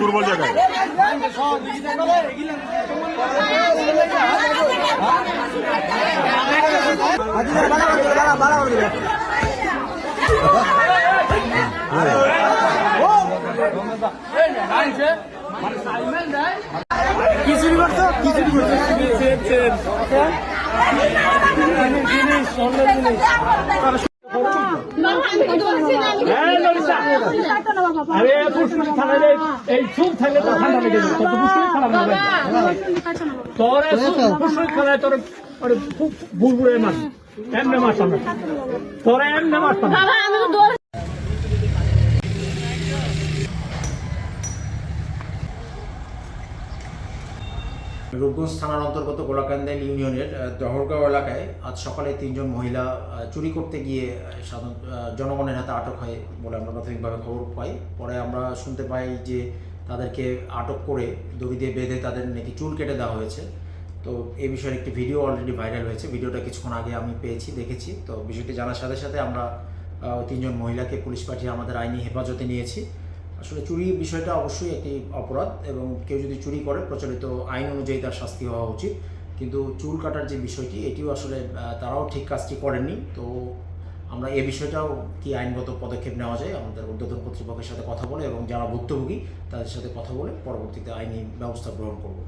দুর্বল জায়গায় খিচুড়ি করতো এই চুপ থাকলে তো ঠান্ডা লেগে যাবে তোর খেলায় তোর বুড়বুড়ে মাছ এমনি মাছ তোরা এমনি মাছ রূপগঞ্জ থানার অন্তর্গত গোলাকান্দাইল ইউনিয়নের দহরগাঁও এলাকায় আজ সকালে 3 জন মহিলা চুরি করতে গিয়ে জনগণের হাতে আটক হয় বলে আমরা প্রাথমিকভাবে খবর পাই। পরে আমরা শুনতে পাই যে তাদেরকে আটক করে দড়ি দিয়ে বেঁধে তাদের নাকি চুল কেটে দেওয়া হয়েছে। তো এই বিষয়ে একটি ভিডিও অলরেডি ভাইরাল হয়েছে। ভিডিওটা কিছুক্ষণ আগে আমি দেখেছি। তো বিষয়টি জানার সাথে সাথে আমরা 3 জন মহিলাকে পুলিশ পাঠিয়ে আমাদের আইনি হেফাজতে নিয়েছি। আসলে চুরি বিষয়টা অবশ্যই একটি অপরাধ এবং কেউ যদি চুরি করে প্রচলিত আইন অনুযায়ী তার শাস্তি হওয়া উচিত, কিন্তু চুল কাটার যে বিষয়টি এটিও আসলে তারাও ঠিক কাজটি করেননি। তো আমরা এই বিষয়টাও কি আইনগত পদক্ষেপ নেওয়া যায় আমাদের ঊর্ধ্বতন কর্তৃপক্ষের সাথে কথা বলে এবং যারা ভুক্তভোগী তাদের সাথে কথা বলে পরবর্তীতে আইনি ব্যবস্থা গ্রহণ করব।